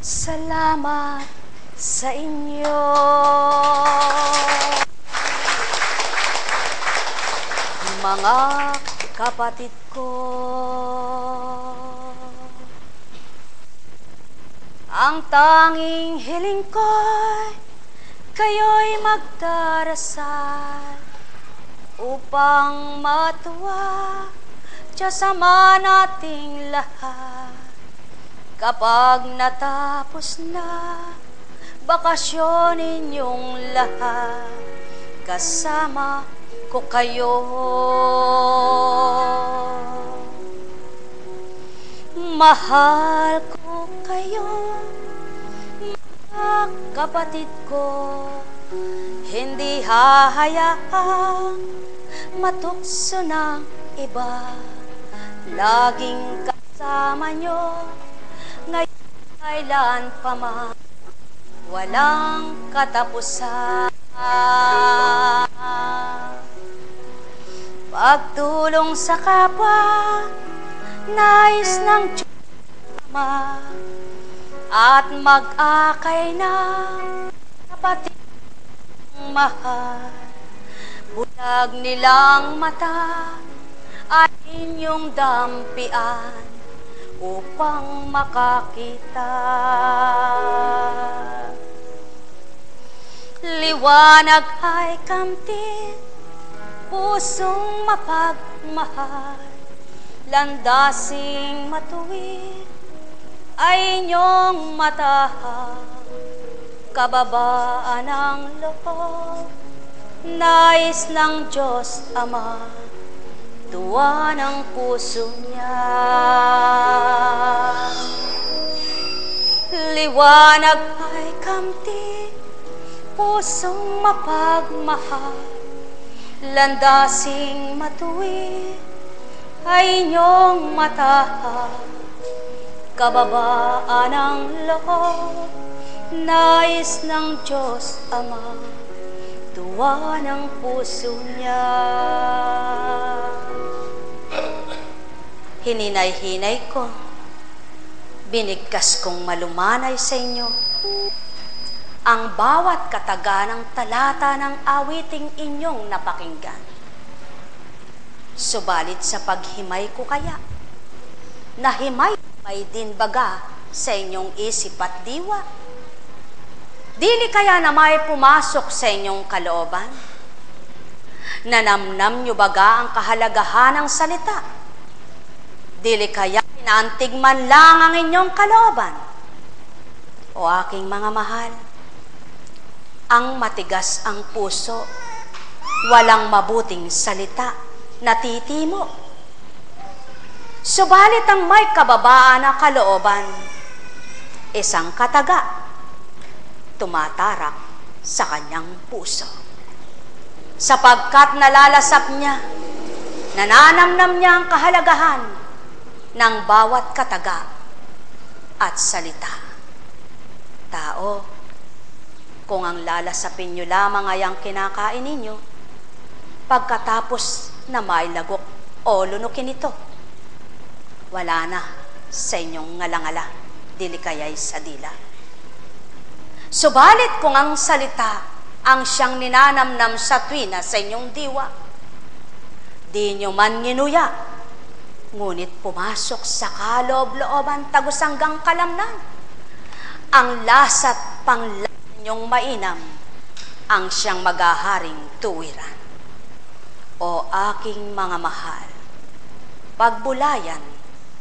Salamat sa inyo. Mga kapatid ko, ang tanging hiling ko'y kayo'y magdarasal upang matuwa Diyos Ama nating lahat. Kapag natapos na bakasyon ninyong lahat, kasama ko kayo. Mahal ko kayo, mga kapatid ko, hindi hahayaang matukso ng iba. Laging kasama nyo, ngayon kailan pa man, walang katapusan. Pagtulong sa kapwa, nais ng Diyos Ama, at mag-akay ng kapatid mahal. Bulag nilang mata ay inyong dampian upang makakita. Liwanag ay kamtin, pusong mapagmahal, landasing matuwid ay inyong matahang, kababaan ng loob, nais ng Diyos Ama, tuwa ng puso niya. Liwanag ay kamtin, pusong mapagmahal, landasing matuwid ay inyong matahang, kababaan ng loob, nais ng Diyos Ama, tuwa ng puso niya. Hininay-hinay ko, binigkas kong malumanay sa inyo ang bawat kataganang talata ng awiting inyong napakinggan. Subalit sa paghimay ko kaya, nahimay-himay din baga sa inyong isip at diwa? Dili kaya na may pumasok sa inyong kalooban? Nanamnam nyo baga ang kahalagahan ng salita? Dili kaya inaantig man lang ang inyong kalooban? O aking mga mahal, ang matigas ang puso, walang mabuting salita, natitimo. Subalit ang may kababaan na kalooban, isang kataga, tumatarak sa kanyang puso. Sapagkat nalalasap niya, nananamnam niya ang kahalagahan ng bawat kataga at salita. Tao, kung ang lalasapin nyo lamang ay ang kinakain ninyo, pagkatapos na may lagok o lunukin ito, wala na sa inyong ngalangala, dili kaya'y sa dila. Subalit kung ang salita ang siyang ninanamnam sa tuwina sa inyong diwa, di nyo man nginuya, ngunit pumasok sa kaloob-looban tagos hanggang kalamnan, ang lasa't panglasan ninyong mainam, ang siyang maghaharing tuwiran. O aking mga mahal, pagbulayan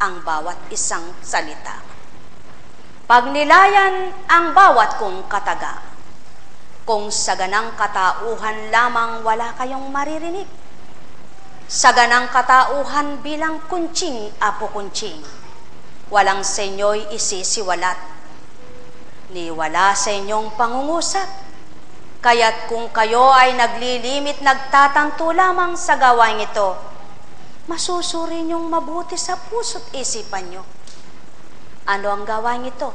ang bawat isang salita. Pagnilayan ang bawat kong kataga. Kung sa ganang katauhan lamang wala kayong maririnig, sa ganang katauhan bilang kuntsing apo kuntsing, walang sa inyo'y isisiwalat, ni wala sa inyong pangungusap. Kaya't kung kayo ay naglilimit, nagtatanto lamang sa gawain ito, masusuri niyong mabuti sa puso't isipan niyo. Ano ang gawain ito?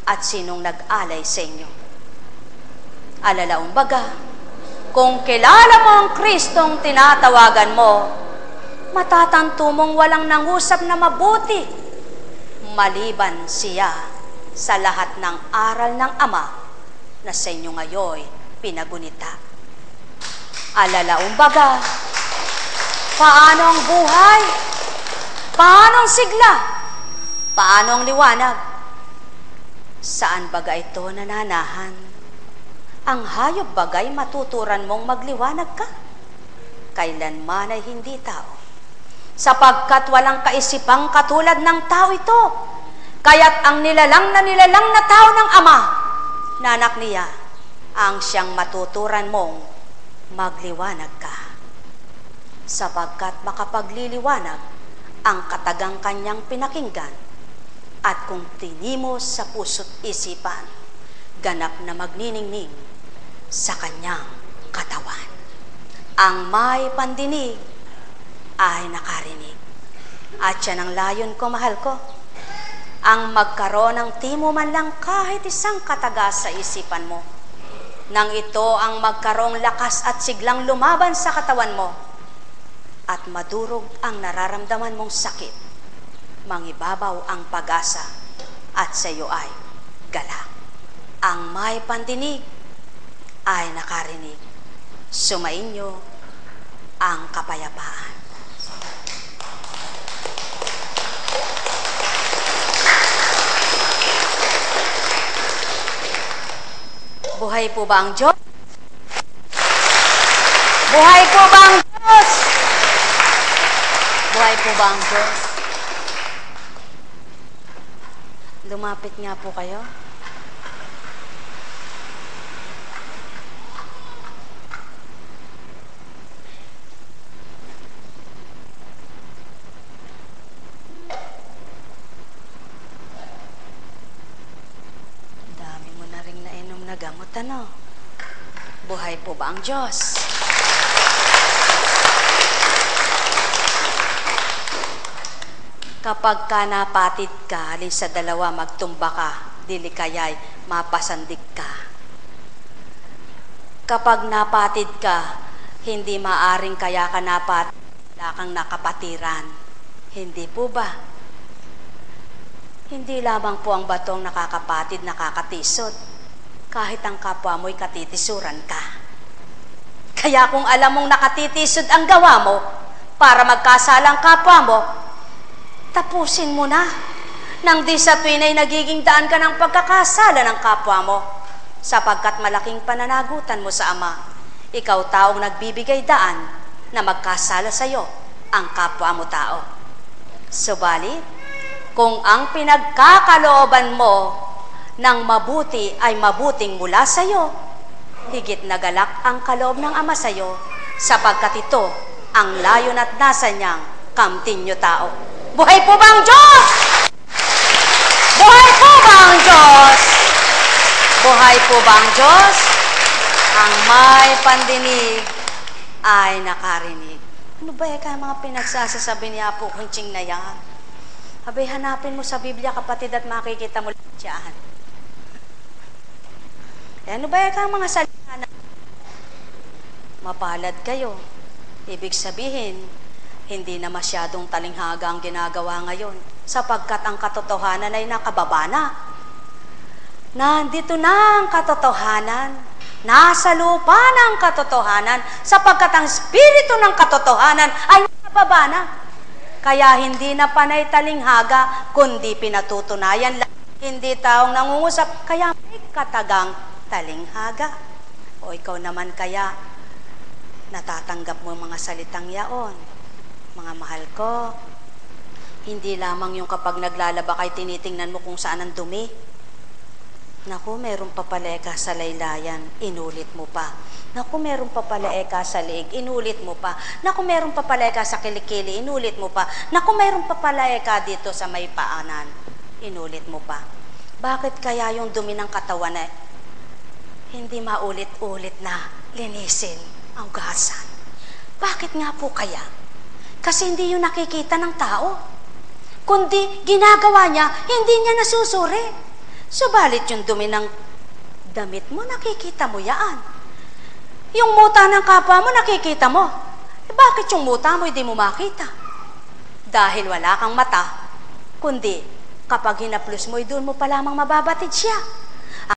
At sinong nag-alay sa inyo? Alalaong baga, kung kilala mo ang Kristong tinatawagan mo, matatanto mong walang nangusap na mabuti, maliban siya sa lahat ng aral ng Ama na sa inyo ngayon pinagunita. Alalaong baga, paano ang buhay? Paano ang sigla? Paano ang liwanag? Saan baga ito nananahan? Ang hayop bagay matuturan mong magliwanag ka? Kailanman ay hindi tao, sapagkat walang kaisipang katulad ng tao ito. Kaya't ang nilalang na tao ng Ama, na anak niya, ang siyang matuturan mong magliwanag ka. Sapagkat makapagliliwanag ang katagang kanyang pinakinggan, at kung tinimos sa puso't isipan, ganap na magniningning sa kanyang katawan. Ang may pandinig ay nakarinig. At yan ang layon ko, mahal ko, ang magkaroon ng timo man lang kahit isang kataga sa isipan mo, nang ito ang magkaroong lakas at siglang lumaban sa katawan mo, at madurog ang nararamdaman mong sakit, mangibabaw ang pag-asa, at sa iyo ay galak. Ang may pandinig ay nakarinig. Sumainyo ang kapayapaan. Buhay po ba ang Diyos? Buhay po ba ang Diyos? Buhay po ba ang Diyos? Lumapit nga po kayo. Dami mo na rin nainom na gamot, ano? Buhay po ba ang Diyos? Kapag ka napatid ka, alin sa dalawa magtumba ka, dili kaya'y mapasandig ka. Kapag napatid ka, hindi maaring kaya ka napatid, wala kang nakapatiran. Hindi po ba? Hindi lamang po ang batong nakakapatid, nakakatisod. Kahit ang kapwa mo'y katitisuran ka. Kaya kung alam mong nakatitisod ang gawa mo, para magkasalang kapwa mo, tapusin mo na, nang di sa tuwin ay nagiging daan ka ng pagkakasala ng kapwa mo, sapagkat malaking pananagutan mo sa Ama. Ikaw taong nagbibigay daan na magkasala sa iyo ang kapwa mo tao. Subalit, kung ang pinagkakalooban mo ng mabuti ay mabuting mula sa iyo, higit na galak ang kaloob ng Ama sa iyo, sapagkat ito ang layon at nasa niyang kamtinyo tao. Buhay po ba ang Diyos? Buhay po ba ang Diyos? Buhay po ba ang Diyos? Ang may pandinig ay nakarinig. Ano ba yung mga pinagsasasabi ni Apo Kunching na yan? Abay, hanapin mo sa Biblia, kapatid, at makikita mo lang siyahan. Ano ba yung mga salita na mapalad kayo? Ibig sabihin, hindi na masyadong talinghaga ang ginagawa ngayon, sapagkat ang katotohanan ay nakababa na. Nandito na ang katotohanan, nasa lupa na ang katotohanan, sapagkat ang spirito ng katotohanan ay nakababa na. Kaya hindi na panay talinghaga, kundi pinatutunayan lang. Hindi taong nangungusap, kaya may katagang talinghaga. O ikaw naman kaya, natatanggap mo mga salitang yaon. Mga mahal ko, hindi lamang yung kapag naglalaba kay tinitingnan mo kung saan ang dumi. Naku, meron pa pala eka sa laylayan, inulit mo pa. Naku, meron pa pala eka sa liig, inulit mo pa. Naku, meron pa pala eka sa kilikili, inulit mo pa. Naku, meron pa pala eka dito sa may paanan, inulit mo pa. Bakit kaya yung dumi ng katawan na hindi maulit-ulit na linisin ang gasan? Bakit nga po kaya? Kasi hindi yun nakikita ng tao. Kundi ginagawa niya, hindi niya nasusuri. Subalit yung dumi ng damit mo, nakikita mo yan. Yung muta ng kapwa mo, nakikita mo. Bakit yung muta mo hindi mo makita? Dahil wala kang mata, kundi Kapag hinaplos mo'y doon mo pa lamang mababatid siya.